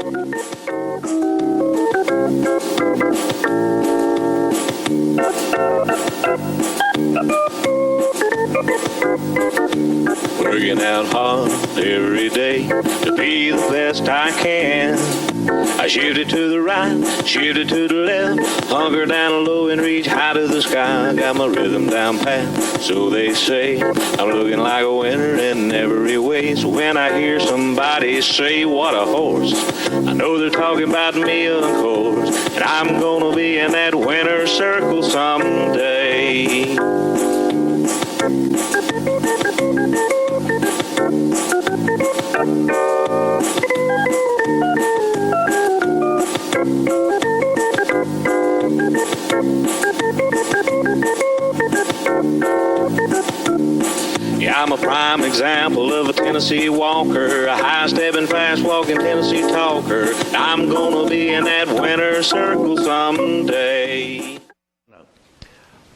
Working out hard every day to be the best I can. I shift it to the right, shift it to the left, hunker down low and reach high to the sky. Got my rhythm down pat, so they say. I'm looking like a winner in every way. So when I hear somebody say, what a horse, I know they're talking about me, of course. And I'm gonna be in that winner's circle someday. Yeah, I'm a prime example of a Tennessee walker, a high-stepping, fast-walking Tennessee talker. I'm gonna be in that winner's circle someday.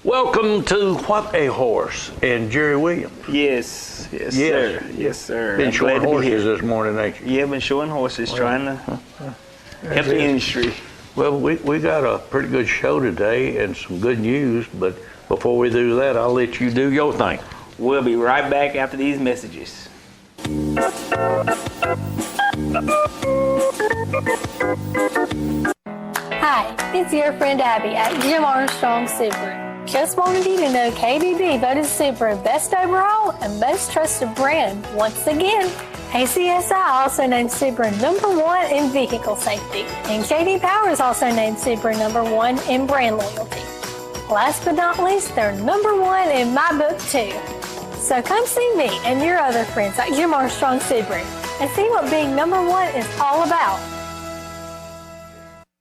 Welcome to What a Horse and Jerry Williams. Yes, sir. Yes, sir. Been showing horses this morning, ain't you? Yeah, been showing horses, trying to help the industry. Well, we got a pretty good show today and some good news, but before we do that, I'll let you do your thing. We'll be right back after these messages. Hi, it's your friend Abby at Jim Armstrong Subaru. Just wanted you to know KBB voted Subaru Best Overall and Most Trusted Brand once again. ACSI also named Subaru #1 in vehicle safety, and J.D. Power also named Subaru #1 in brand loyalty. Last but not least, they're #1 in my book too. So come see me and your other friends at Jim Armstrong Subaru and see what being #1 is all about.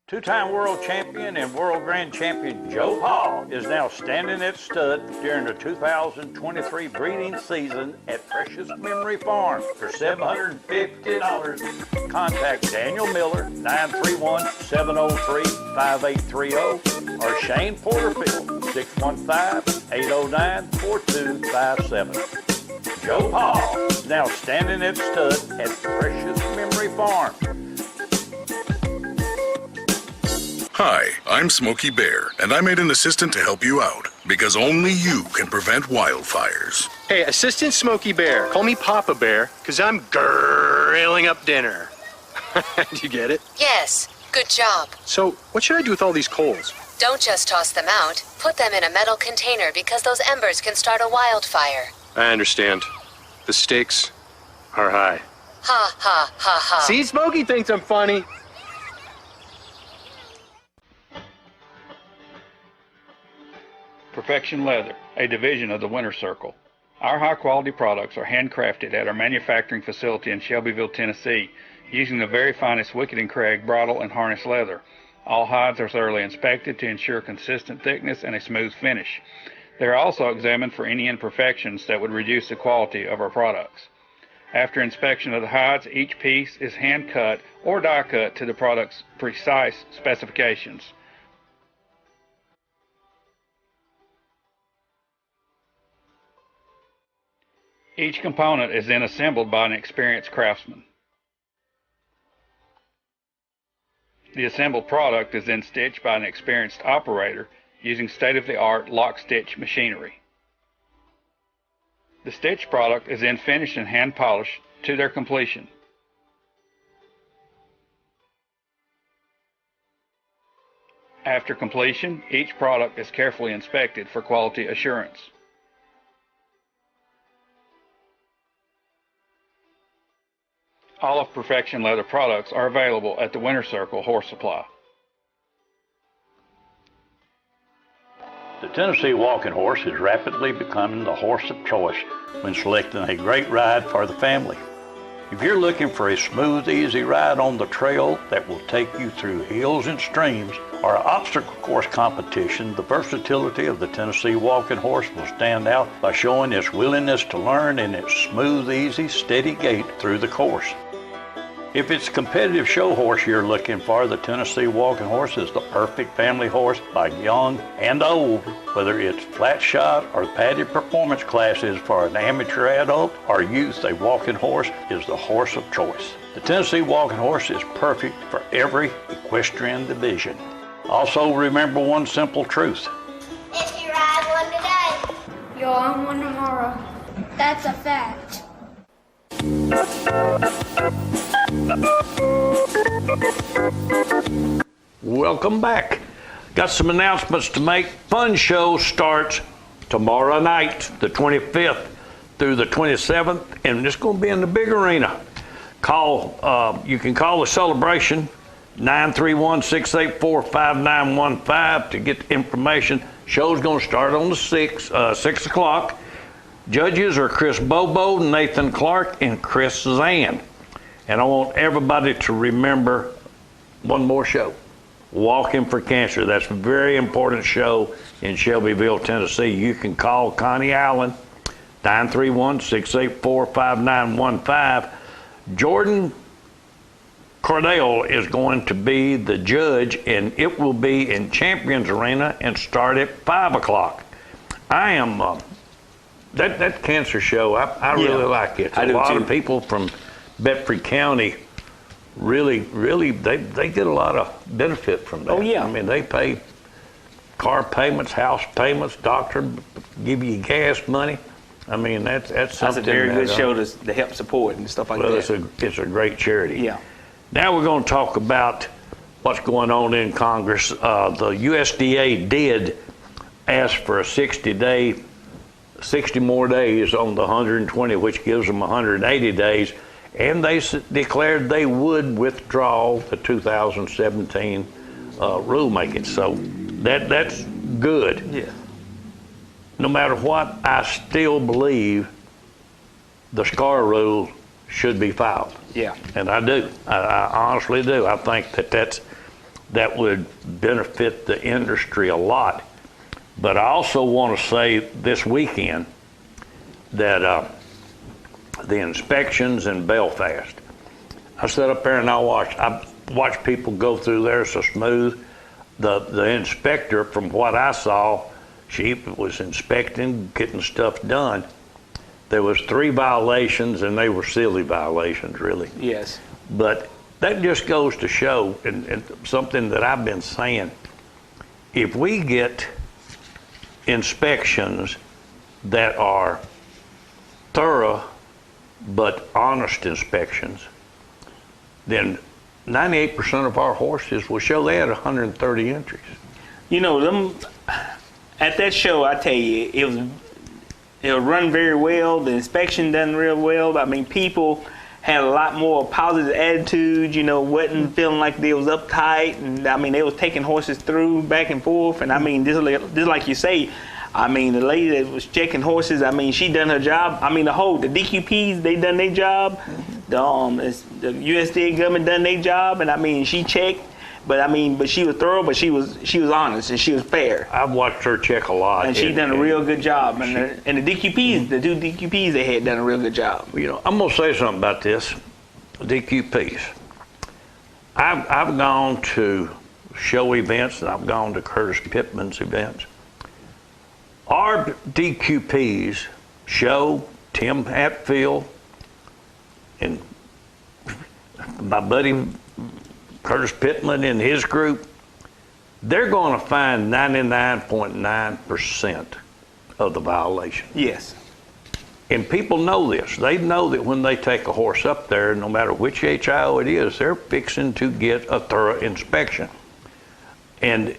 Two-time world champion and world grand champion Joe Hall is now standing at stud during the 2023 breeding season at Precious Memory Farm for $750. Contact Daniel Miller, 931-703-5830, or Shane Porterfield, 615-809-4257. Joe Hall is now standing at stud at Precious Memory Farm. Hi, I'm Smokey Bear, and I made an assistant to help you out, because only you can prevent wildfires. Hey, Assistant Smokey Bear, call me Papa Bear, because I'm grilling up dinner. Do you get it? Yes, good job. So, what should I do with all these coals? Don't just toss them out. Put them in a metal container because those embers can start a wildfire. I understand. The stakes are high. Ha, ha, ha, ha. See, Smokey thinks I'm funny. Perfection Leather, a division of the Winter Circle. Our high-quality products are handcrafted at our manufacturing facility in Shelbyville, Tennessee, using the very finest Wicked and Craig bridle and harness leather. All hides are thoroughly inspected to ensure consistent thickness and a smooth finish. They are also examined for any imperfections that would reduce the quality of our products. After inspection of the hides, each piece is hand-cut or die-cut to the product's precise specifications. Each component is then assembled by an experienced craftsman. The assembled product is then stitched by an experienced operator using state-of-the-art lock-stitch machinery. The stitched product is then finished and hand-polished to their completion. After completion, each product is carefully inspected for quality assurance. All of Perfection Leather products are available at the Winter Circle Horse Supply. The Tennessee Walking Horse is rapidly becoming the horse of choice when selecting a great ride for the family. If you're looking for a smooth, easy ride on the trail that will take you through hills and streams or an obstacle course competition, the versatility of the Tennessee Walking Horse will stand out by showing its willingness to learn and its smooth, easy, steady gait through the course. If it's a competitive show horse you're looking for, the Tennessee Walking Horse is the perfect family horse by young and old. Whether it's flat shot or padded performance classes for an amateur adult or youth, a walking horse is the horse of choice. The Tennessee Walking Horse is perfect for every equestrian division. Also remember one simple truth. If you ride one today, you'll own one tomorrow. That's a fact. Welcome back. Got some announcements to make. Fun Show starts tomorrow night, the 25th through the 27th, and it's going to be in the big arena. You can call the celebration 931-684-5915 to get the information. Show's going to start on the 6 o'clock. Judges are Chris Bobo, Nathan Clark, and Chris Zan. And I want everybody to remember one more show, Walking for Cancer. That's a very important show in Shelbyville, Tennessee. You can call Connie Allen, 931-684-5915. Jordan Cordell is going to be the judge, and it will be in Champions Arena and start at 5 o'clock. I am, that cancer show, I really like it. A lot of people from Bedford County really, they get a lot of benefit from that. Oh, yeah. I mean, they pay car payments, house payments, doctor, give you gas money. I mean, that's something. That's a very good show to help support and stuff like that. It's a great charity. Yeah. Now we're going to talk about what's going on in Congress. The USDA did ask for a 60 more days on the 120, which gives them 180 days, and they declared they would withdraw the 2017 rulemaking. So that's good. Yeah. No matter what, I still believe the SCAR rule should be filed. Yeah. And I do. I honestly do. I think that would benefit the industry a lot. But I also want to say this weekend that the inspections in Belfast, I sat up there and I watched people go through there so smooth. The inspector, from what I saw, she was inspecting, getting stuff done. There was 3 violations, and they were silly violations, really. Yes. But that just goes to show, and something that I've been saying, if we get inspections that are thorough but honest inspections, then 98% of our horses will show they had 130 entries. You know, them at that show, I tell you, it was run very well. The inspection done real well. I mean, people had a lot more positive attitude, you know, wasn't feeling like they was uptight. And I mean, they was taking horses through back and forth. And I mean, just like you say, I mean, the lady that was checking horses, I mean, she done her job. I mean, the DQPs, they done their job. The USDA government done their job. And I mean, she checked. But she was thorough, but she was honest and she was fair. I've watched her check a lot. And she done a real good job. And the DQPs, the 2 DQPs they had done a real good job. You know, I'm gonna say something about this, DQPs. I've gone to show events and I've gone to Curtis Pittman's events. Our DQPs show Tim Hatfield and my buddy Curtis Pittman and his group, they're going to find 99.9% of the violation. Yes. And people know this. They know that when they take a horse up there, no matter which HIO it is, they're fixing to get a thorough inspection. And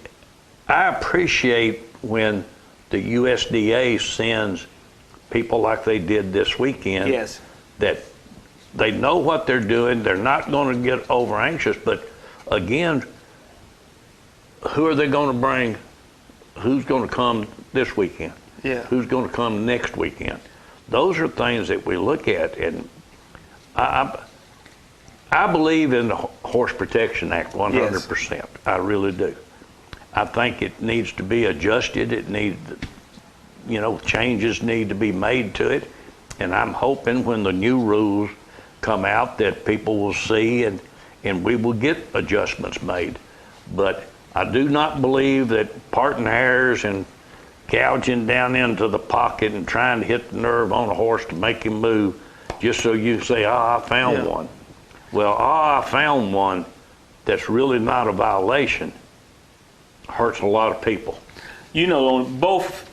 I appreciate when the USDA sends people like they did this weekend. Yes. That they know what they're doing. They're not going to get over anxious. But again, who are they going to bring? Who's going to come this weekend? Yeah. Who's going to come next weekend? Those are things that we look at. And I believe in the Horse Protection Act 100%. Yes. I really do. I think it needs to be adjusted. It needs, changes need to be made to it. And I'm hoping when the new rules come out that people will see, and we will get adjustments made. But I do not believe that parting hairs and gouging down into the pocket and trying to hit the nerve on a horse to make him move just so you say, I found one. Well, I found one that's really not a violation hurts a lot of people. You know, on both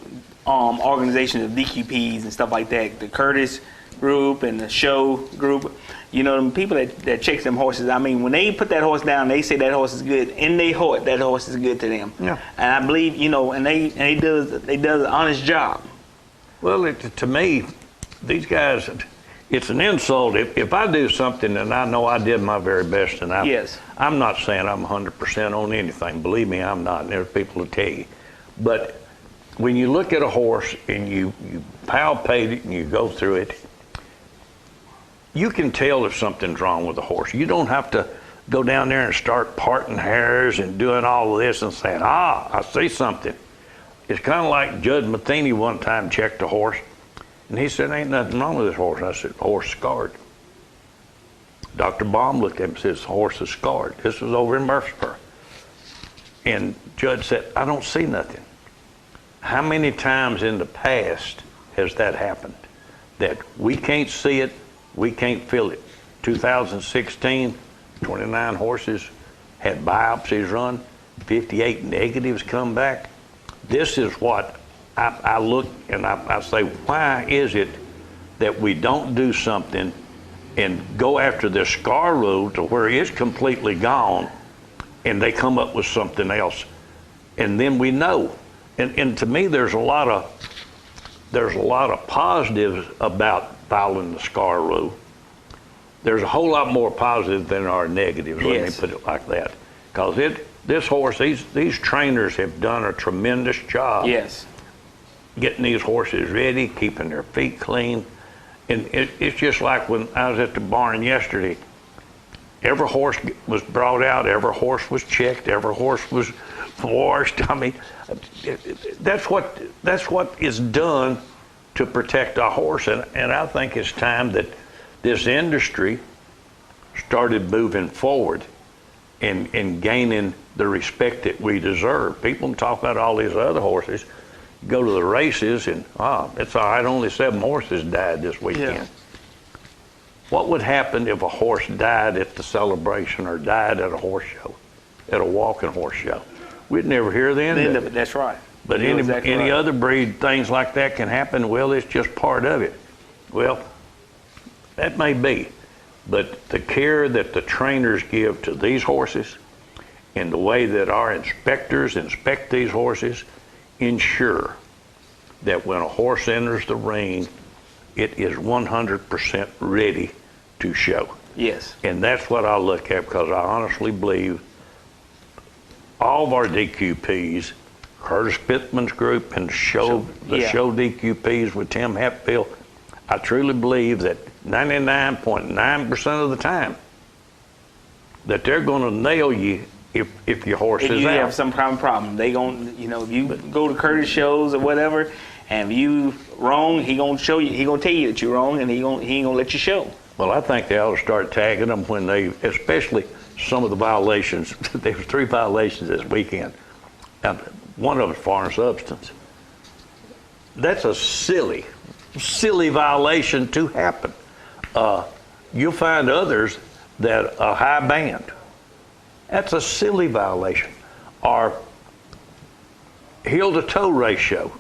organizations of DQPs and stuff like that, the Curtis group and the show group, you know, them people that checks them horses, I mean, when they put that horse down, they say that horse is good, and they heart that horse is good to them. Yeah. And I believe, you know, and they does an honest job. Well, to me, these guys, it's an insult. If I do something and I know I did my very best, and I'm not saying I'm 100% on anything. Believe me, I'm not. And there's people who tell you. But when you look at a horse and you palpate it and you go through it, you can tell if something's wrong with the horse. You don't have to go down there and start parting hairs and doing all of this and saying, I see something. It's kind of like Judge Matheny one time checked a horse, and he said, ain't nothing wrong with this horse. I said, the horse is scarred. Dr. Baum looked at him and said, the horse is scarred. This was over in Murfreesboro. And Judge said, I don't see nothing. How many times in the past has that happened? That we can't see it, we can't feel it. 2016, 29 horses had biopsies run, 58 negatives come back. This is what I look and I say, why is it that we don't do something and go after this scar rule to where it's completely gone, and they come up with something else, and then we know. And to me, there's a lot of positives about following the scar rule. There's a whole lot more positives than there are negatives. Let me put it like that, because this horse, these trainers have done a tremendous job. Getting these horses ready, keeping their feet clean. And it's just like when I was at the barn yesterday. Every horse was brought out, every horse was checked, every horse was washed. I mean, that's what is done to protect a horse. And I think it's time that this industry started moving forward and gaining the respect that we deserve. People talk about all these other horses. Go to the races and it's all right, only 7 horses died this weekend. What would happen if a horse died at the celebration or died at a horse show, at a walking horse show? We'd never hear the end of it. That's right. But any other breed, things like that can happen. Well, it's just part of it. Well, that may be, but the care that the trainers give to these horses and the way that our inspectors inspect these horses ensure that when a horse enters the ring, it is 100% ready to show. And that's what I look at, because I honestly believe all of our DQPs, Curtis Pittman's group and show DQPs with Tim Hatfield, I truly believe that 99.9% of the time that they're going to nail you if your horse is out. If you have some kind of problem, they going, you know, if you go to Curtis shows or whatever, and if you wrong, he gonna show you. He gonna tell you that you're wrong, and he ain't gonna let you show. Well, I think they ought to start tagging them when they, especially some of the violations. There were 3 violations this weekend. And one of them is foreign substance. That's a silly violation to happen. You'll find others that a high band. That's a silly violation. Or heel to toe ratio.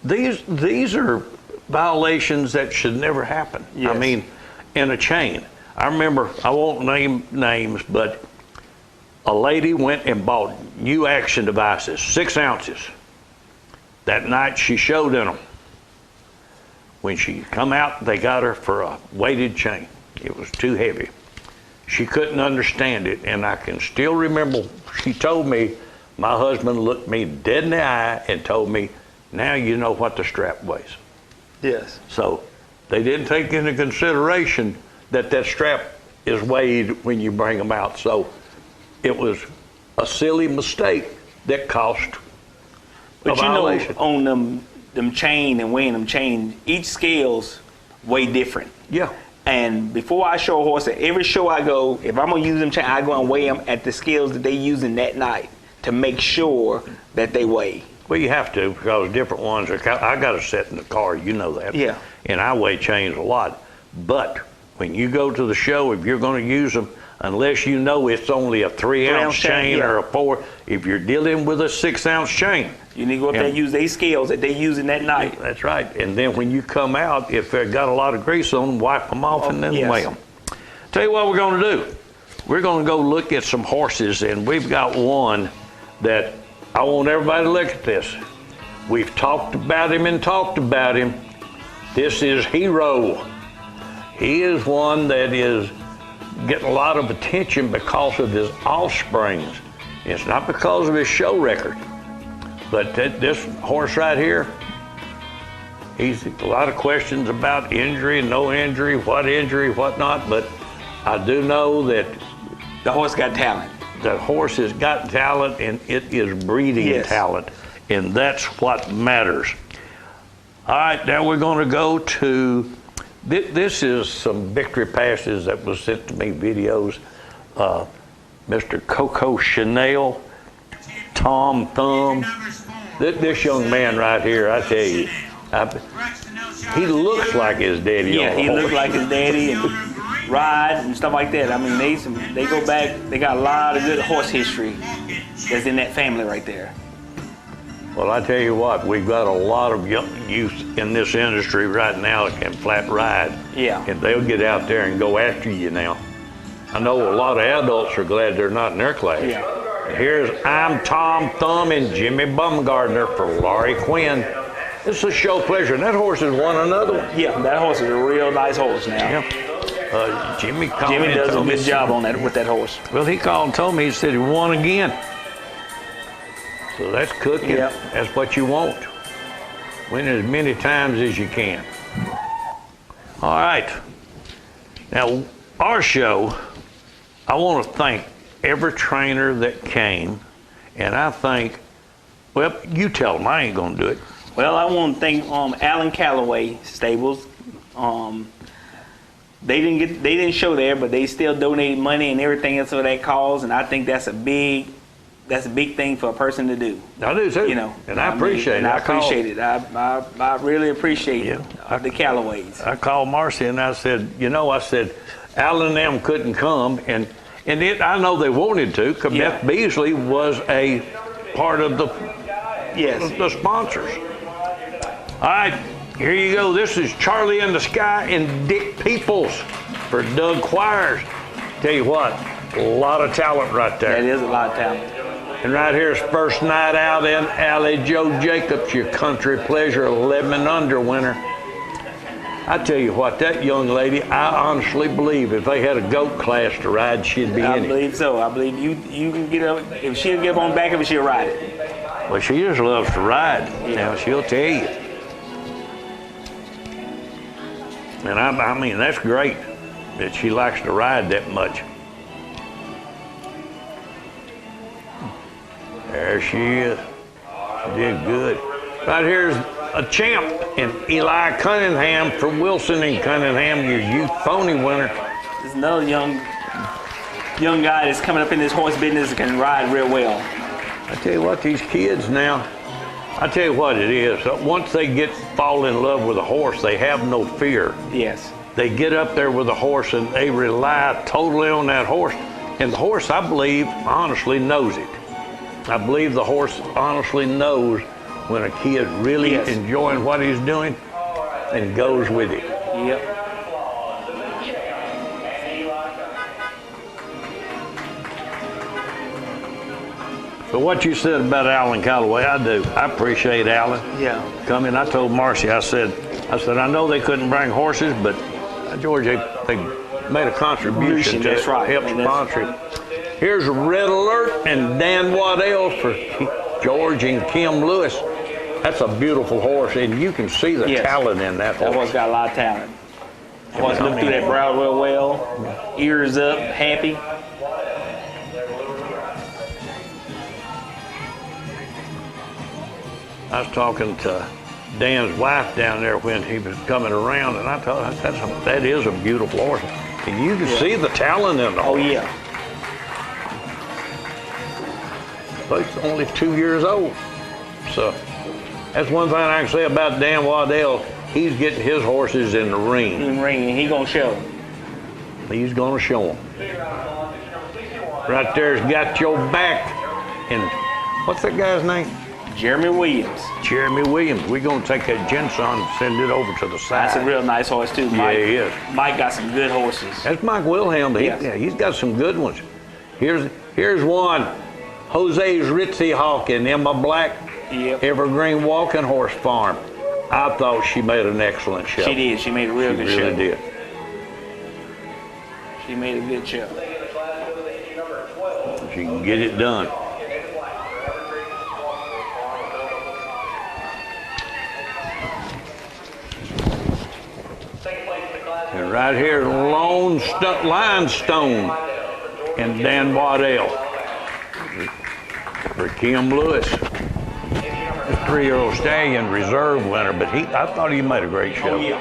These are violations that should never happen. I mean, in a chain. I remember, I won't name names, but a lady went and bought new action devices, 6 ounces. That night she showed in them. When she come out, they got her for a weighted chain. It was too heavy. She couldn't understand it, and I can still remember she told me, my husband looked me dead in the eye and told me, now you know what the strap weighs. So they didn't take into consideration that strap is weighed when you bring them out. So it was a silly mistake that cost a violation. Know, on them chain and weighing them chain, each scales weigh different. And before I show a horse, at every show I go, if I'm gonna use them, I go and weigh them at the scales that they using that night to make sure that they weigh. Well, you have to, because different ones are. I got a set in the car, you know that. Yeah. And I weigh chains a lot. But when you go to the show, if you're going to use them, unless you know it's only a 3-ounce chain or a 4, if you're dealing with a 6-ounce chain, you need to go up there and use their scales that they using that night. That's right. And then when you come out, if they've got a lot of grease on them, wipe them off and then weigh them. Tell you what we're going to do. We're going to go look at some horses, and we've got one that I want everybody to look at this. We've talked about him and talked about him. This is Hero. He is one that is getting a lot of attention because of his offsprings. It's not because of his show record. But this horse right here, he's a lot of questions about injury, no injury, what not. But I do know that the horse got talent. The horse has got talent, and it is breeding talent, and that's what matters. All right, now we're going to go to, this is some victory passes that was sent to me, videos. Mr. Coco Chanel, Tom Thumb. This young man right here, I tell you, he looks like his daddy. Yeah, he looks like his daddy, and ride and stuff like that. I mean, they go back. They got a lot of good horse history that's in that family right there. Well, I tell you what, we've got a lot of young youth in this industry right now that can flat ride. Yeah. And they'll get out there and go after you now. I know a lot of adults are glad they're not in their class. Yeah. Here's I'm Tom Thumb and Jimmy Bumgardner for Laurie Quinn. It's a show pleasure, and that horse has won another one. Yeah, that horse is a real nice horse now. Yeah. Jimmy does a good job on that with that horse. Well, he called and told me, he said he won again. So that's cooking. Yep. That's what you want. Win as many times as you can. All right. Now, our show, I want to thank every trainer that came, and I think, well, you tell them, I ain't going to do it. Well, I want to thank Alan Calloway Stables. They didn't show there, but they still donated money and everything else for that cause, and I think that's a big thing for a person to do. I do too. You know, and I appreciate it. I appreciate it. I really appreciate the Callaways. I called Marcy and I said, Alan and them couldn't come, and I know they wanted to, because Beth Beasley was a part of the sponsors. All right. Here you go. This is Charlie in the Sky and Dick Peoples for Doug Quires. Tell you what, a lot of talent right there. That is a lot of talent. And right here's First Night Out in Alley Joe Jacobs, your Country Pleasure 11 and under winner. I tell you what, that young lady, I honestly believe if they had a goat class to ride, she'd be in it. I believe so. I believe you can get up. If she'll get up on the back of it, she'll ride it. Well, she just loves to ride. Yeah. Now, she'll tell you. And I mean, that's great that she likes to ride that much. There she is. She did good. Right here's a champ in Eli Cunningham from Wilson and Cunningham, your youth pony winner. There's another young guy that's coming up in this horse business that can ride real well. I tell you what, these kids now, I tell you what it is. Once they fall in love with a horse, they have no fear. Yes. They get up there with a horse and they rely totally on that horse. And the horse, I believe, honestly knows it. I believe the horse honestly knows when a kid really enjoying what he's doing and goes with it. Yep. But what you said about Alan Calloway, I do. I appreciate Alan. Yeah. Coming, I told Marcy, I said, I know they couldn't bring horses, but George, they made a contribution to help sponsor it. Here's Red Alert and Dan Waddell for George and Kim Lewis. That's a beautiful horse, and you can see the talent in that horse. That horse got a lot of talent. The horse looked through that brow real well, ears up, happy. I was talking to Dan's wife down there when he was coming around, and I thought that is a beautiful horse. And you can see the talent in the horse. Oh yeah. But he's only 2 years old. So that's one thing I can say about Dan Waddell. He's getting his horses in the ring. In the ring, and he's gonna show them. He's gonna show them. Right there's Got Your Back. And what's that guy's name? Jeremy Williams. Jeremy Williams. We're gonna take that Jensen and send it over to the side. That's a real nice horse too, Mike. Yeah, he is. Mike got some good horses. That's Mike Wilhelm. Yeah, he's got some good ones. Here's one. Jose's Ritzy Hawk and Emma Black. Yep. Evergreen Walking Horse Farm. I thought she made an excellent show. She did. She made a real good show. She really did. She made a good show. She can get it done. And right here, Limestone and Dan Waddell for Kim Lewis. This 3-year-old stallion reserve winner, but I thought he made a great show. Oh, yeah.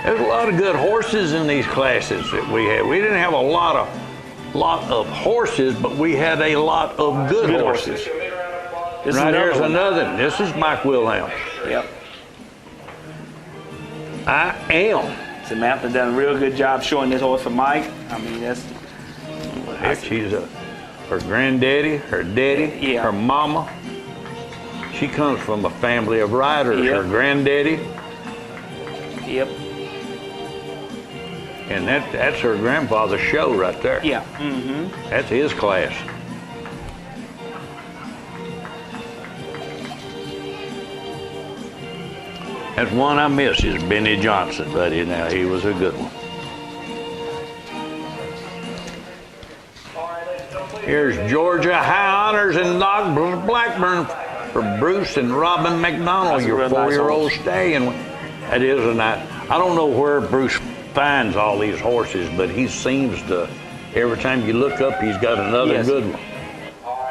There's a lot of good horses in these classes that we had. We didn't have a lot of horses, but we had a lot of good horses. Right here's another one. This is Mike Wilhelm. Yep. I Am. Samantha done a real good job showing this horse for Mike. I mean, She's her granddaddy, her daddy, her mama. She comes from a family of riders. Yep. Her granddaddy. Yep. And that's her grandfather's show right there. Yeah. Mm-hmm. That's his class. That's one I miss is Benny Johnson, buddy. Now he was a good one. Here's Georgia High Honors and Doc Blackburn for Bruce and Robin McDonald, your 4-year-old stallion. That is a nice. I don't know where Bruce finds all these horses, but he seems to, every time you look up, he's got another good one.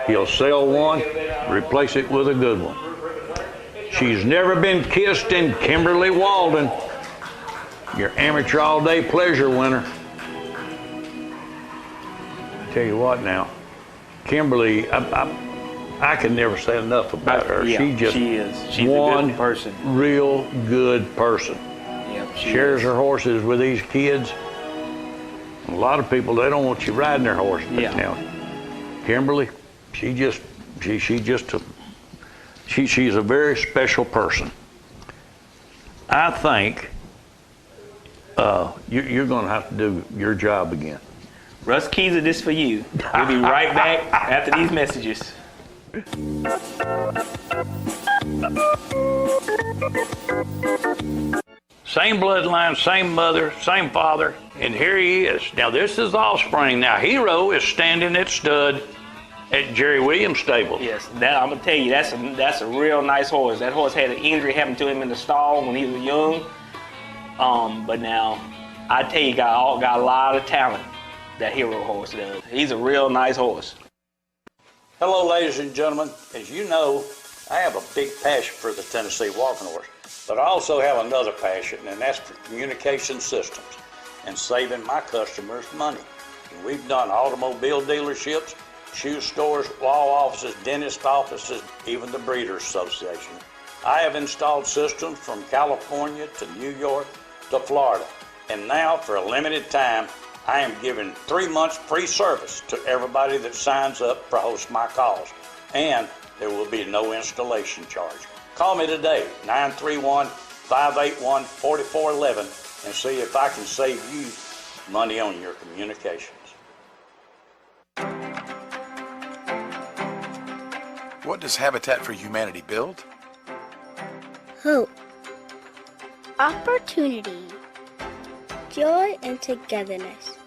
He'll sell one, replace it with a good one. She's Never Been Kissed in Kimberly Walden, your amateur all-day pleasure winner. Tell you what now, Kimberly, I can never say enough about her. Yeah, she is. She's one a good person. Real good person. Yep, shares her horses with these kids. A lot of people, they don't want you riding their horse. But now, Kimberly, she's a very special person. I think you're going to have to do your job again. Russ Keyser, this for you. We'll be right back after these messages. Same bloodline, same mother, same father, and here he is. Now this is offspring. Now Hero is standing at stud at Jerry Williams' stable. Yes, I'm gonna tell you, that's a real nice horse. That horse had an injury happen to him in the stall when he was young. But now, I tell you, got a lot of talent. That Hero horse does. He's a real nice horse. Hello, ladies and gentlemen. As you know, I have a big passion for the Tennessee walking horse, but I also have another passion, and that's for communication systems and saving my customers money. And we've done automobile dealerships, shoe stores, law offices, dentist offices, even the Breeders Association. I have installed systems from California to New York to Florida. And now, for a limited time, I am giving 3 months free service to everybody that signs up for Host My Calls. And there will be no installation charge. Call me today, 931-581-4411, and see if I can save you money on your communications. What does Habitat for Humanity build? Hope, opportunity, joy and togetherness,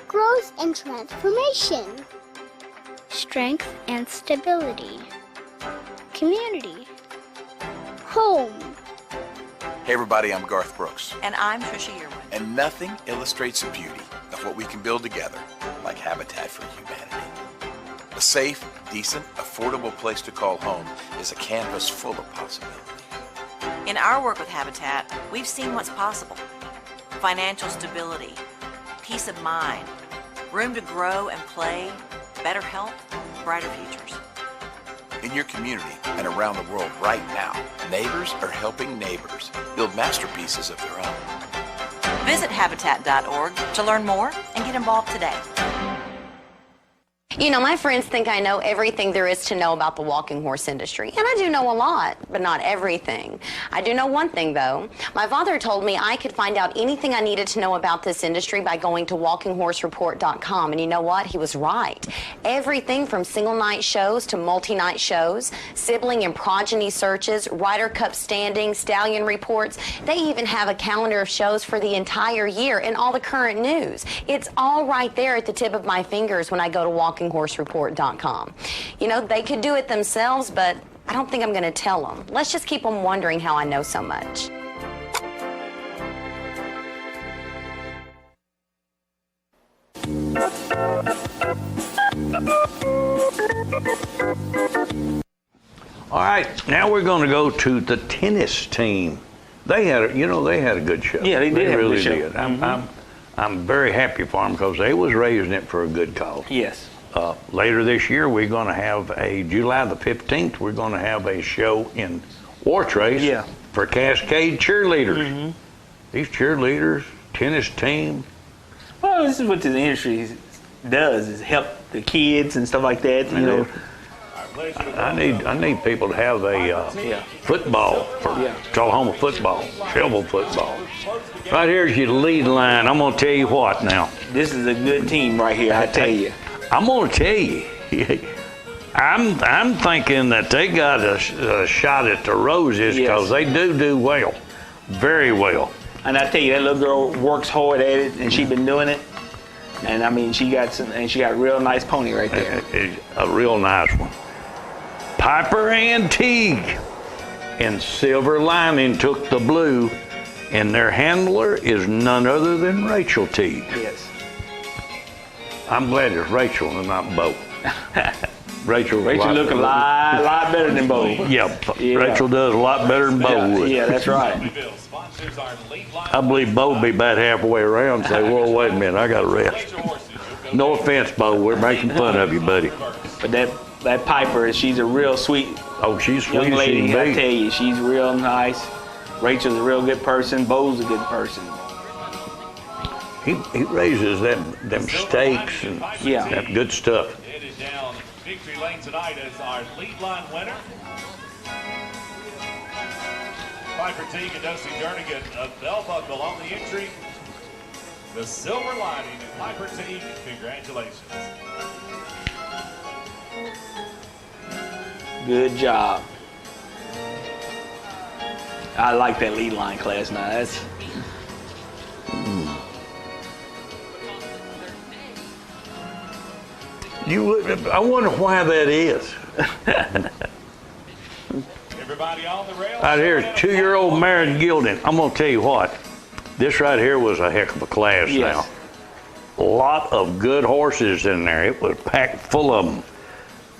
growth and transformation, strength and stability, community, home. Hey everybody, I'm Garth Brooks. And I'm Trisha Yearwood. And nothing illustrates the beauty of what we can build together like Habitat for Humanity. A safe, decent, affordable place to call home is a canvas full of possibility. In our work with Habitat, we've seen what's possible. Financial stability, peace of mind, room to grow and play, better health, brighter futures. In your community and around the world right now, neighbors are helping neighbors build masterpieces of their own. Visit Habitat.org to learn more and get involved today. You know, my friends think I know everything there is to know about the walking horse industry, and I do know a lot, but not everything. I do know one thing, though. My father told me I could find out anything I needed to know about this industry by going to walkinghorsereport.com, and you know what? He was right. Everything from single-night shows to multi-night shows, sibling and progeny searches, Ryder Cup standings, stallion reports. They even have a calendar of shows for the entire year and all the current news. It's all right there at the tip of my fingers when I go to walkinghorsereport.com. You know, they could do it themselves, but I don't think I'm going to tell them. Let's just keep them wondering how I know so much. All right, now we're going to go to the tennis team. They had, they had a good show. Yeah, they did have really a good show. did. I'm very happy for them because they was raising it for a good cause. Yes. Later this year, we're going to have July the 15th, we're going to have a show in Wartrace for Cascade cheerleaders. These cheerleaders, tennis team. Well, this is what the industry does, is help the kids and stuff like that, you know. I need people to have a football for Oklahoma football, shovel football. Right here's your lead line. I'm gonna tell you what now. This is a good team right here, I tell you. I'm gonna tell you. I'm thinking that they got a shot at the Roses because they do well, very well. And I tell you, that little girl works hard at it, and she's been doing it. And I mean, she got a real nice pony right there. A real nice one. Piper and Teague in silver lining took the blue, and their handler is none other than Rachel Teague. Yes. I'm glad it's Rachel and not Bo. Rachel look a lot better than Bo. Yeah, Rachel does a lot better than Bo would. Yeah, that's right. I believe Bo would be about halfway around and say, well, wait a minute, I got to rest. No offense, Bo, we're making fun of you, buddy. But that Piper, she's a real sweet she's sweet young lady, as she can be. I tell you. She's real nice. Rachel's a real good person. Bo's a good person. He raises them steaks and that good stuff. It is down victory lane tonight as our lead line winner. Piper Teague and Dusty Jernigan, a bell buckle on the entry. The silver lining and Piper Teague, congratulations. Good job. I like that lead line class now. That's I wonder why that is. Everybody on the rail. Right here, 2-year-old Marin Gilding. I'm gonna tell you what, this right here was a heck of a class now. A lot of good horses in there. It was packed full of them.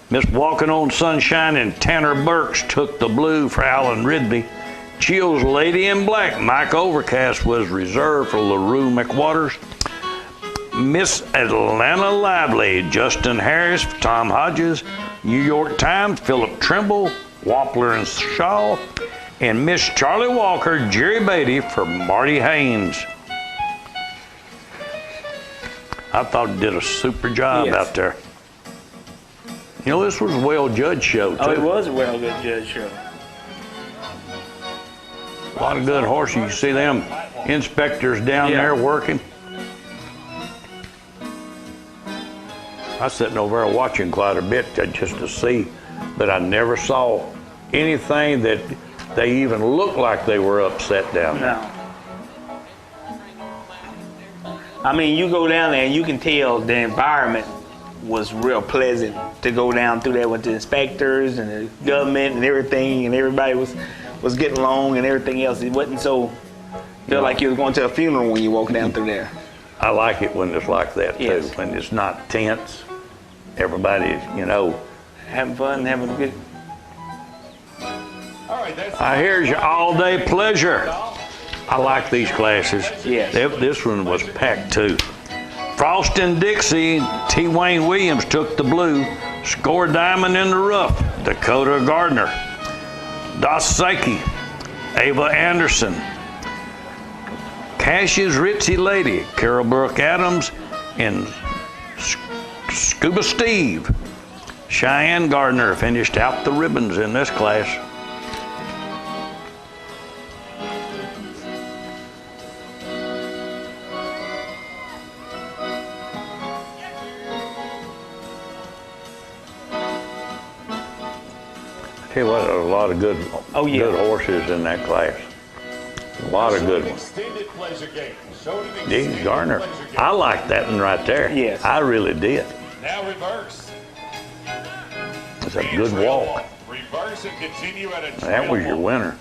Miss Walking on Sunshine and Tanner Burks took the blue for Alan Ridby. Chill's Lady in Black, Mike Overcast was reserved for LaRue McWaters. Miss Atlanta Lively, Justin Harris, Tom Hodges, New York Times, Philip Trimble, Wampler and Shaw, and Miss Charlie Walker, Jerry Beatty for Marty Haynes. I thought he did a super job out there. You know, this was a well-judged show, too. Oh, it was a well-judged show. A lot of good horses. You see them inspectors down there working. I was sitting over there watching quite a bit just to see, but I never saw anything that they even looked like they were upset down there. No. I mean, you go down there and you can tell the environment was real pleasant to go down through there with the inspectors and the government and everything, and everybody was getting along and everything else. It wasn't so feel like you was going to a funeral when you walk down through there. I like it when it's like that too, when it's not tense. Everybody's, having fun, having a good. All right, that's Here's your all-day pleasure. I like these classes. Yes. This one was packed too. Frost and Dixie, T. Wayne Williams took the blue, scored diamond in the rough, Dakota Gardner. Dosaki, Ava Anderson. Cash's Ritzy Lady, Carol Brooke Adams, and Scuba Steve. Cheyenne Gardner finished out the ribbons in this class. Tell you what, there was a lot of good, good horses in that class. A lot of good ones. Dean Gardner. I like that one right there. Yes. I really did. Now reverse. It's a good walk. Reverse and continue at a That was your winner.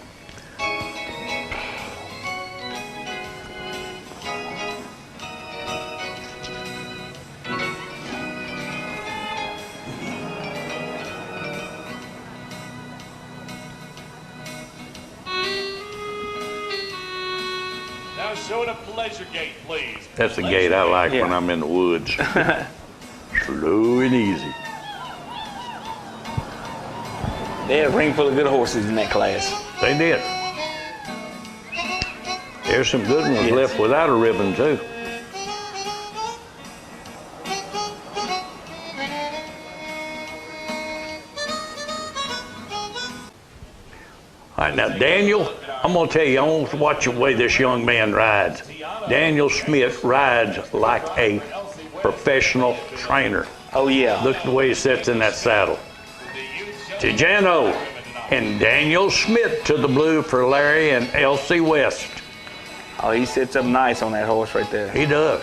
Now show the pleasure gate, please. That's the gate I like when I'm in the woods. Slow and easy. They had a ring full of good horses in that class. They did. There's some good ones left without a ribbon too. All right, now Daniel, I'm gonna tell you, I want to watch the way this young man rides. Daniel Smith rides like a professional trainer. Oh yeah. Look at the way he sits in that saddle. Tijano and Daniel Smith to the blue for Larry and Elsie West. Oh, he sits up nice on that horse right there. He does.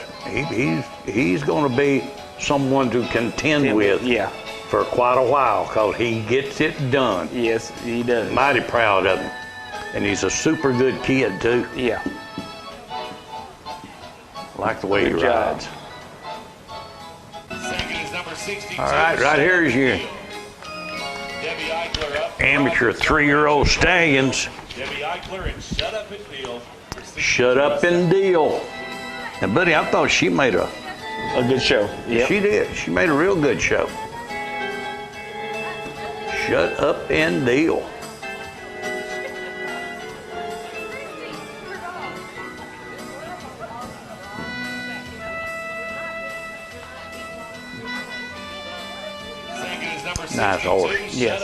He's going to be someone to contend with for quite a while because he gets it done. Yes, he does. Mighty proud of him. And he's a super good kid too. Yeah. Like the way he rides. All right, right here is your amateur 3-year-old stallions. Debbie Eichler and Shut Up and Deal. Shut Up and Deal. And buddy, I thought she made a good show. Yeah, she did. She made a real good show. Shut Up and Deal. Nice horse. Yes.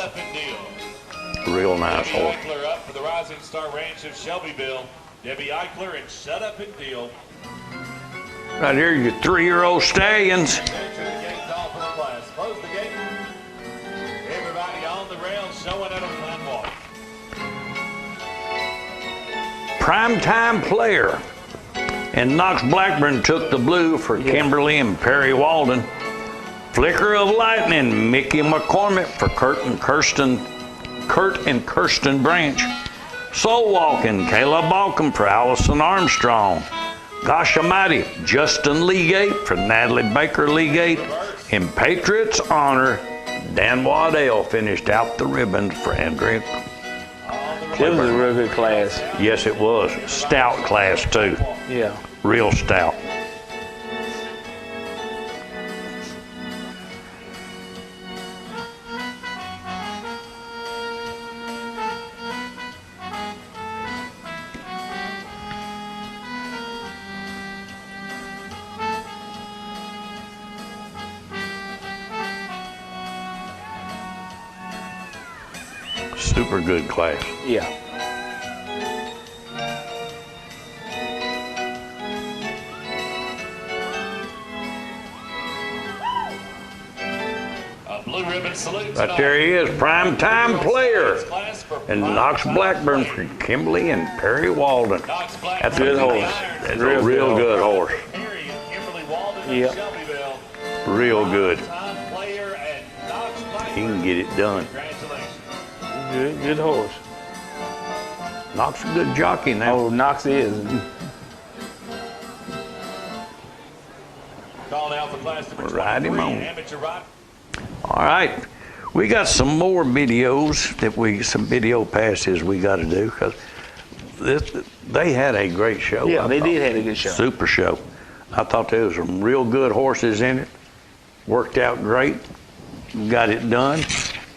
Real nice horse. Eichler up for the Rising Star Ranch of Shelbyville. Debbie Eichler and Shut Up and Deal. Right here, your 3-year-old stallions. Close the gate. Everybody on the rail showing at a fun walk. Primetime Player. And Knox Blackburn took the blue for Kimberly and Perry Walden. Flicker of Lightning, Mickey McCormick for Kurt and Kirsten Branch. Soul Walking, Kayla Balcom for Allison Armstrong. Gosh Almighty, Justin Leagate for Natalie Baker Leagate. In Patriots Honor, Dan Waddell finished out the ribbons for Andrea. It was a real good class. Yes, it was. Stout class too. Yeah. Real stout. Super good class. Yeah. A blue ribbon salute. Right there he is, Primetime Player. And Knox Blackburn for Kimberly and Perry Walden. That's a good horse. That's a real good horse. Yep. Real good. He can get it done. Good horse. Knox a good jockey now. Oh, Knox is. Calling out the class number Ride him 23, on. amateur ride. All right. We got some more videos some video passes we got to do because they had a great show. Yeah, they did have a good show. Super show. I thought there was some real good horses in it. Worked out great. Got it done,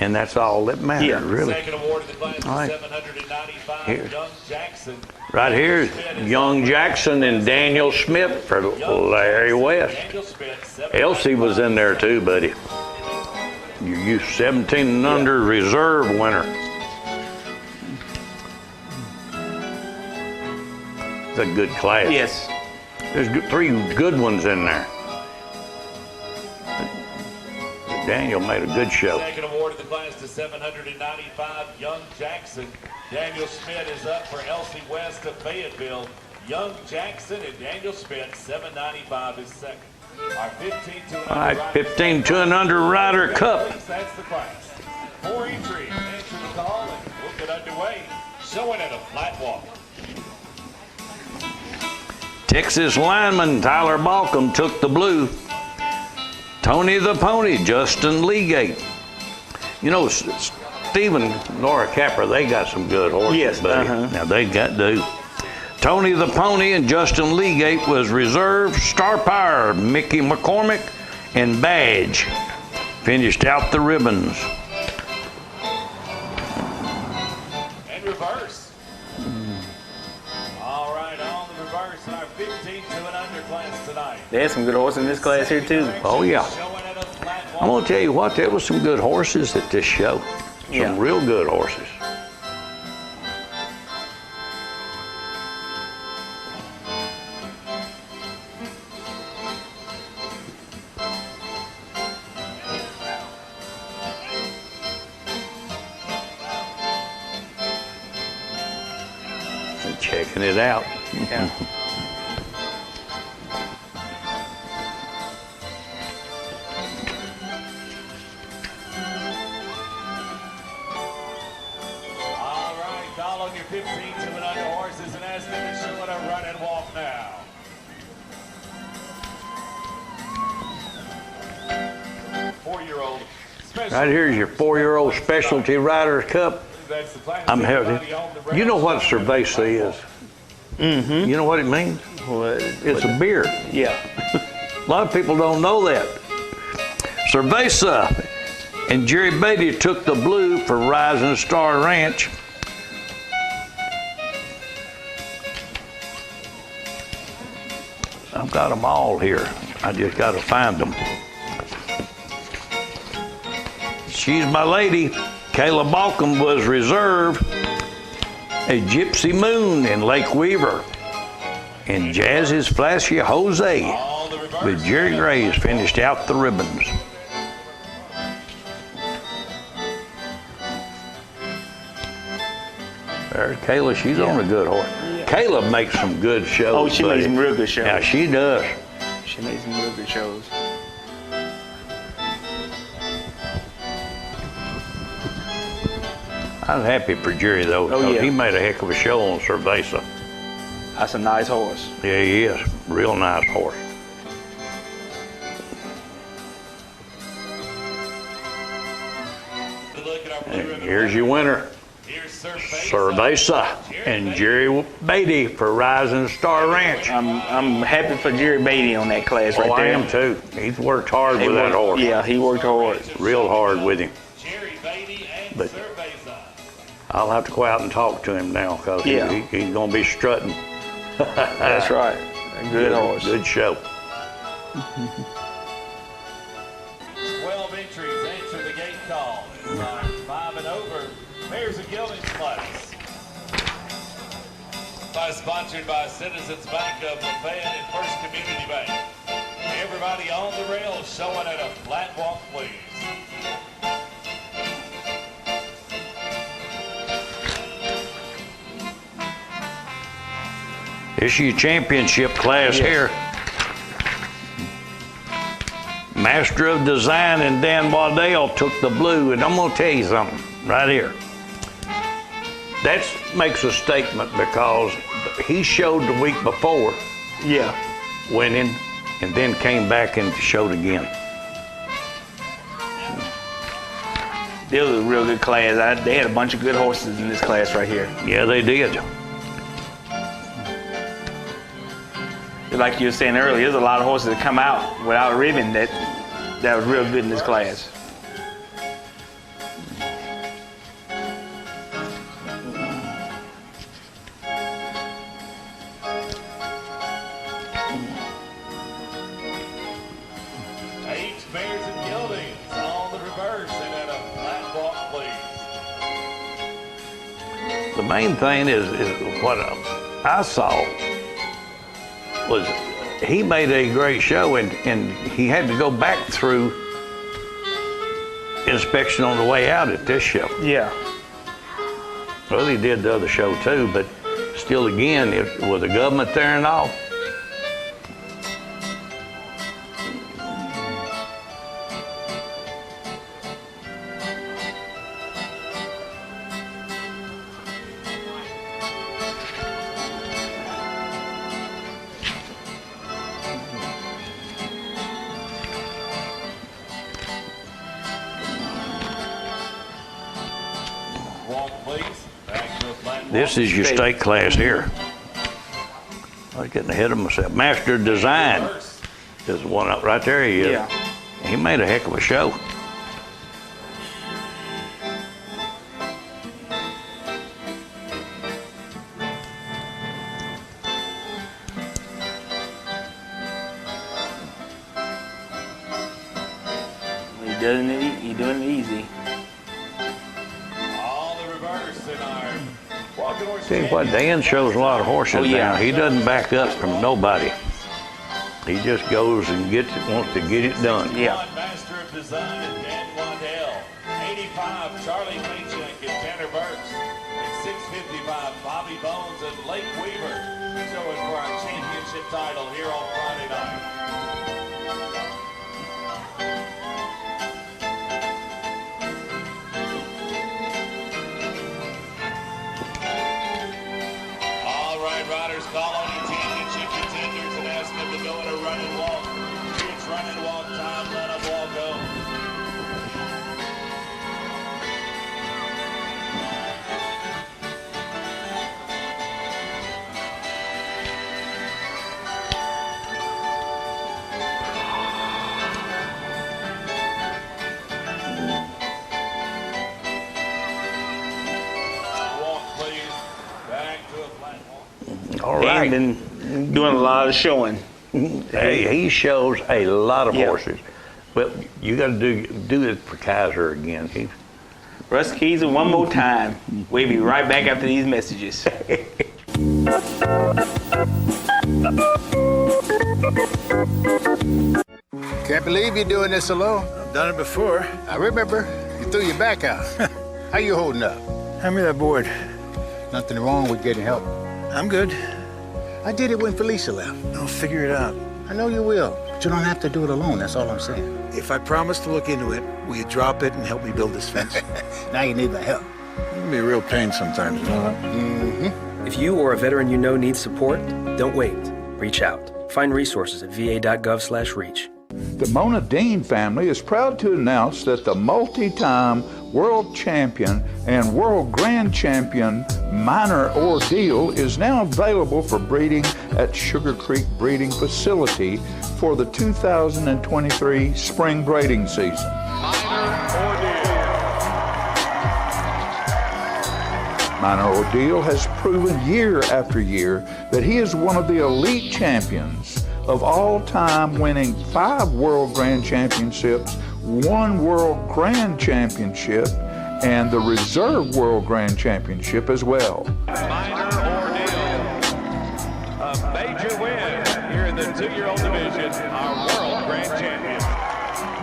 and that's all that matters, really. Second award of the class all right. 795, Here. Young Jackson. Right here, Young Jackson and Daniel Smith for Larry West. Elsie was in there too, buddy. You 17 and under reserve winner. It's a good class. Yes. There's three good ones in there. Daniel made a good show. Second award of the class to 795, Young Jackson. Daniel Smith is up for Elsie West of Fayetteville. Young Jackson and Daniel Smith, 795 is second. Our 15 to and under. All right, 15 to and under Ryder Cup. That's the class. 4 entries. Answer the call and we'll get underway. Showing at a flat walk. Texas lineman Tyler Balcom took the blue. Tony the Pony, Justin Legate. You know, Stephen Nora Capper, they got some good horses, yes, buddy. Now they got do. Tony the Pony and Justin Legate was reserve. Star Power, Mickey McCormick, and Badge finished out the ribbons. And reverse. All right, on the reverse in our 15 to and under class tonight. They had some good horses in this class here too. Oh yeah. I'm gonna tell you what, there was some good horses at this show. Some real good horses. And checking it out. Yeah. All right, call on your 15 to and under horses and ask them to show it a run and walk now. Four-year-old. Right here's your 4-year-old Specialty Riders Cup. That's the class. I'm healthy. You know what cerveza is? Mm-hmm. You know what it means? It's a beard. Yeah. A lot of people don't know that. Cerveza and Jerry Beatty took the blue for Rising Star Ranch. I've got them all here. I just got to find them. She's my lady. Kayla Balcom was reserve. A Gypsy Moon in Lake Weaver. And Jazz's Flashy Jose with Jerry Graves finished out the ribbons. There's Kayla, she's on a good horse. Kayla makes some good shows. Oh, she makes some real good shows. Yeah, she does. She makes some real good shows. I'm happy for Jerry though. Oh, yeah. He made a heck of a show on Cerveza. That's a nice horse. Yeah, he is. Real nice horse. And here's your winner. Cerveza and Jerry Beatty for Rising Star Ranch. I'm happy for Jerry Beatty on that class right there. I am too. He's worked hard with that horse. Yeah, he worked hard. Real hard with him. But I'll have to go out and talk to him now because he's going to be strutting. That's right. A good horse. Good show. 12 entries answer the gate call. It's our 5 and over. Mares and Geldings class. Sponsored by Citizens Bank of Lafayette and First Community Bank. Everybody on the rails showing at a flat walk, please. This is your championship class here. Master of Design and Dan Waddell took the blue, and I'm going to tell you something right here. That makes a statement because he showed the week before, winning, and then came back and showed again. This was a real good class. They had a bunch of good horses in this class right here. Yeah, they did. Like you were saying earlier, there's a lot of horses that come out without a ribbon that was real good in this class. Bears and Geldings on the reverse and at a flat walk, please. The main thing is what I saw was he made a great show, and he had to go back through inspection on the way out at this show. Yeah. Well, he did the other show too, but still again, with the government there and all. This is your state class here. I was getting ahead of myself. Master of Design is one up right there. He is. Yeah. He made a heck of a show. He doing it easy. Tell you what, Dan shows a lot of horses now. He doesn't back up from nobody. He just goes and wants to get it done. Yeah. Master of Design and Dan Waddell. 85, Charlie Paycheck and Tanner Burks. And 655, Bobby Bones and Lake Weaver. Showing for our championship title here on Friday night. Riders call on your championship contenders and ask them to go in a run and walk. It's run and walk time, let them all go. Walk, please. Back to a flat walk. All right. And doing a lot of showing. Hey, he shows a lot of horses. But you got to do it for Kaiser again. Russ Kaiser one more time. We'll be right back after these messages. Can't believe you're doing this alone. I've done it before. I remember. You threw your back out. How you holding up? Hand me that board. Nothing wrong with getting help. I'm good. I did it when Felicia left. I'll figure it out. I know you will, but you don't have to do it alone. That's all I'm saying. If I promise to look into it, will you drop it and help me build this fence? Now you need my help. It can be a real pain sometimes, you know that? Mm-hmm. If you or a veteran you know needs support, don't wait. Reach out. Find resources at va.gov/reach. The Mona Dean family is proud to announce that the multi-time world champion and world grand champion Minor Ordeal is now available for breeding at Sugar Creek Breeding Facility for the 2023 spring breeding season. Minor Ordeal has proven year after year that he is one of the elite champions of all time, winning 5 World Grand Championships, 1 World Grand Championship, and the Reserve World Grand Championship as well. Minor Ordeal, a major win here in the 2-year-old division, our World Grand Champion.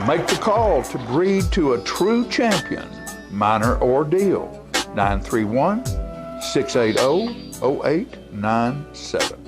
Make the call to breed to a true champion, Minor Ordeal, 931-680-0897.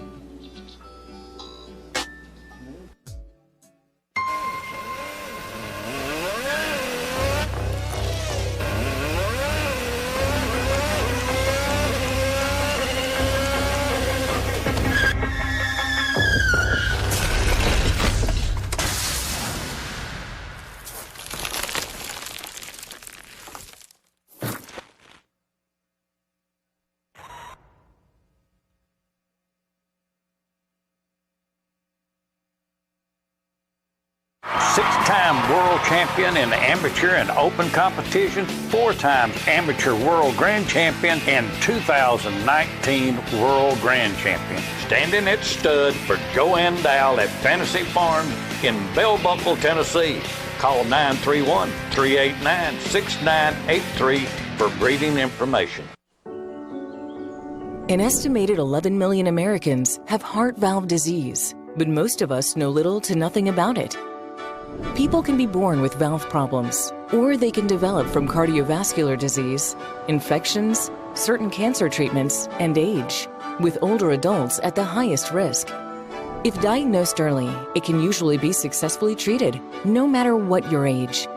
Three-time world champion in the amateur and open competition, 4 times amateur world grand champion, and 2019 world grand champion. Standing at stud for Joanne Dow at Fantasy Farms in Bell Buckle, Tennessee. Call 931-389-6983 for breeding information. An estimated 11 million Americans have heart valve disease, but most of us know little to nothing about it. People can be born with valve problems, or they can develop from cardiovascular disease, infections, certain cancer treatments, and age, with older adults at the highest risk. If diagnosed early, it can usually be successfully treated, no matter what your age.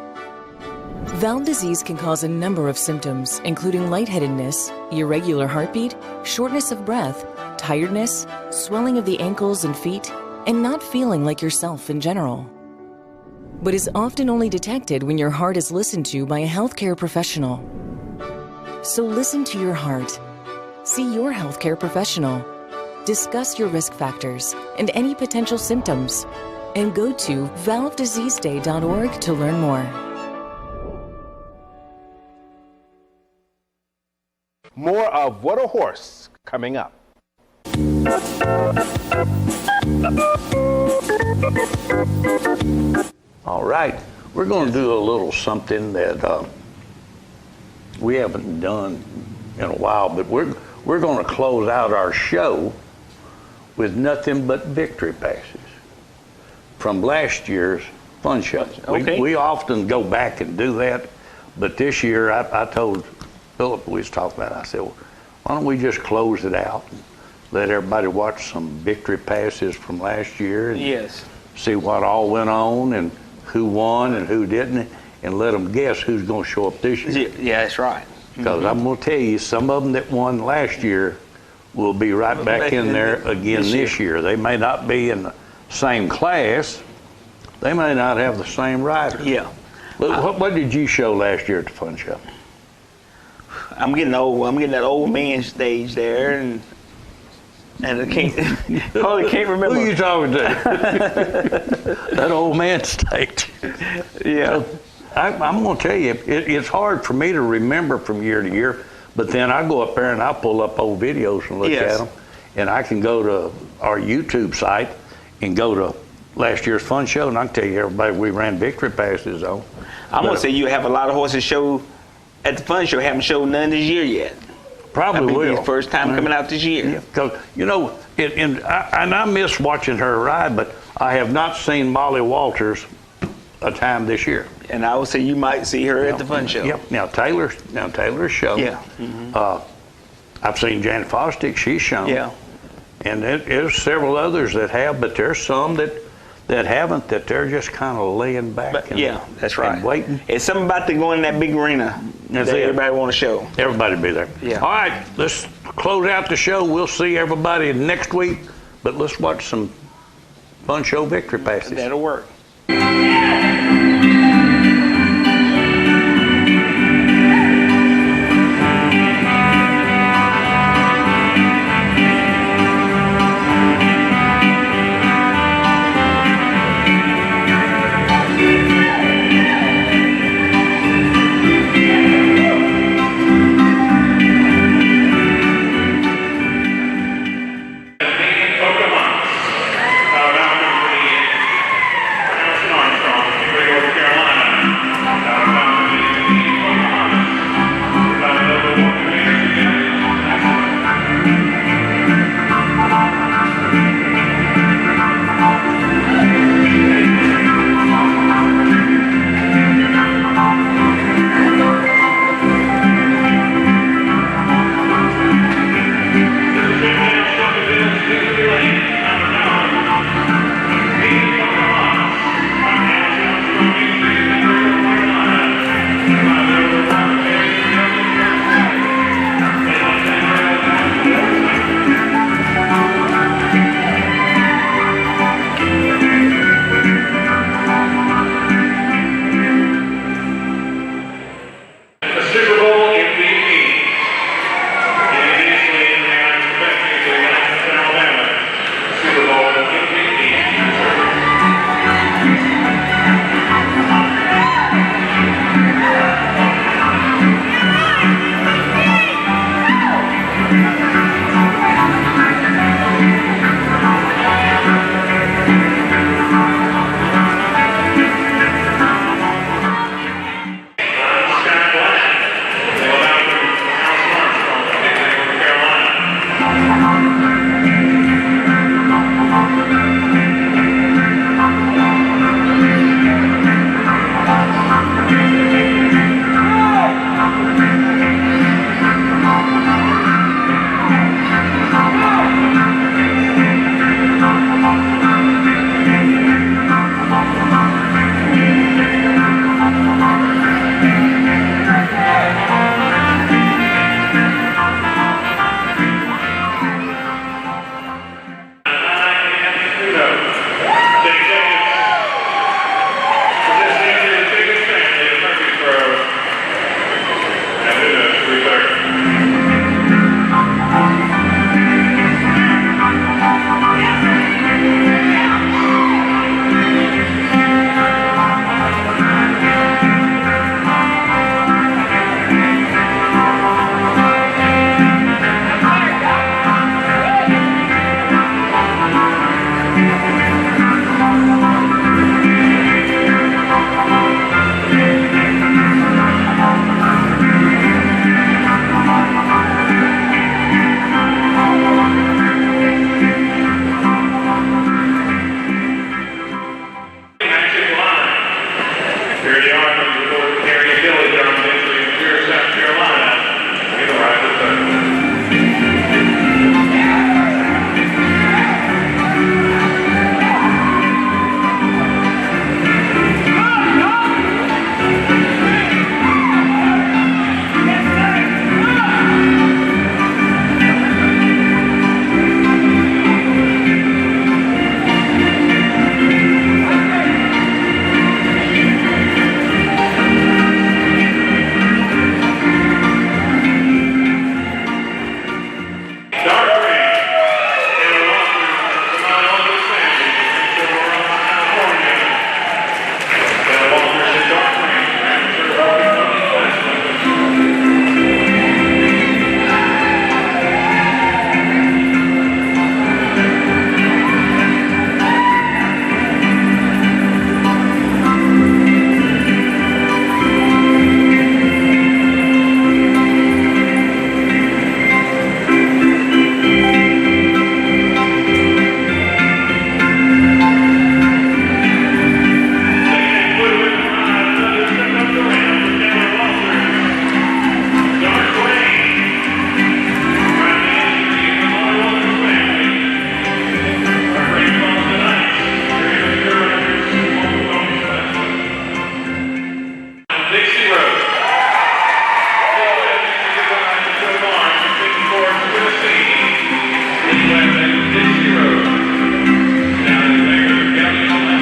Valve disease can cause a number of symptoms, including lightheadedness, irregular heartbeat, shortness of breath, tiredness, swelling of the ankles and feet, and not feeling like yourself in general. But is often only detected when your heart is listened to by a healthcare professional. So listen to your heart. See your healthcare professional. Discuss your risk factors and any potential symptoms. And go to valvediseaseday.org to learn more. More of What a Horse coming up. All right, we're going to do a little something that we haven't done in a while, but we're going to close out our show with nothing but victory passes from last year's fun show. Okay. We often go back and do that, but this year I told Philip, we was talking about it, I said, well, why don't we just close it out and let everybody watch some victory passes from last year and Yes. see what all went on and who won and who didn't, and let them guess who's going to show up this year. Yeah, that's right. Because I'm going to tell you, some of them that won last year will be right back in there again this year. They may not be in the same class. They may not have the same rider. Yeah. What did you show last year at the fun show? I'm getting old. I'm getting that old man stage there, and I can't remember. Who are you talking to? That old man stage. Yeah. I'm going to tell you, it's hard for me to remember from year to year, but then I go up there and I pull up old videos and look at them, and I can go to our YouTube site and go to last year's fun show, and I can tell you everybody we ran victory passes on. I'm going to say you have a lot of horses show at the fun show, haven't showed none this year yet. Probably will. His first time coming out this year. Because, you know, I miss watching her ride, but I have not seen Molly Walters a time this year. And I would say you might see her at the fun show. Yep. Now Taylor's shown. Yeah. I've seen Janet Fosdick, she's shown. Yeah. And there's several others that have, but there's some that haven't, that they're just kind of laying back. That's right. And waiting. It's something about the going in that big arena that everybody want to show. Everybody be there. Yeah. All right, let's close out the show. We'll see everybody next week, but let's watch some fun show victory passes. That'll work. Armstrong, Dixie Road. Dixie Road. Now the Baker County on that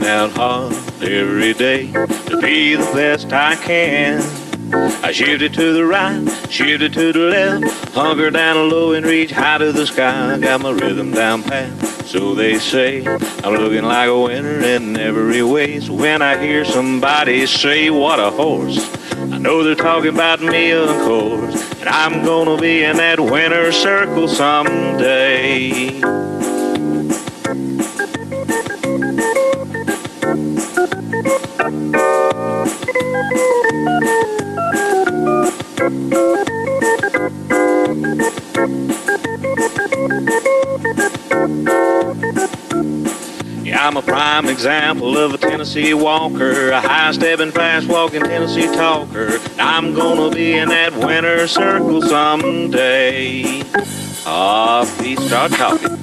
working out hard every day to be the best I can. I shifted to the right, shifted to the left, hunker down low and reach high to the sky. I got my rhythm down pat, so they say. I'm looking like a winner in every way. So when I hear somebody say, what a horse, I know they're talking about me, of course. And I'm gonna be in that winner's circle someday. Yeah, I'm a prime example of a Tennessee walker, a high-stepping, fast-walking Tennessee talker. I'm gonna be in that winner's circle someday. Ah, please start talking.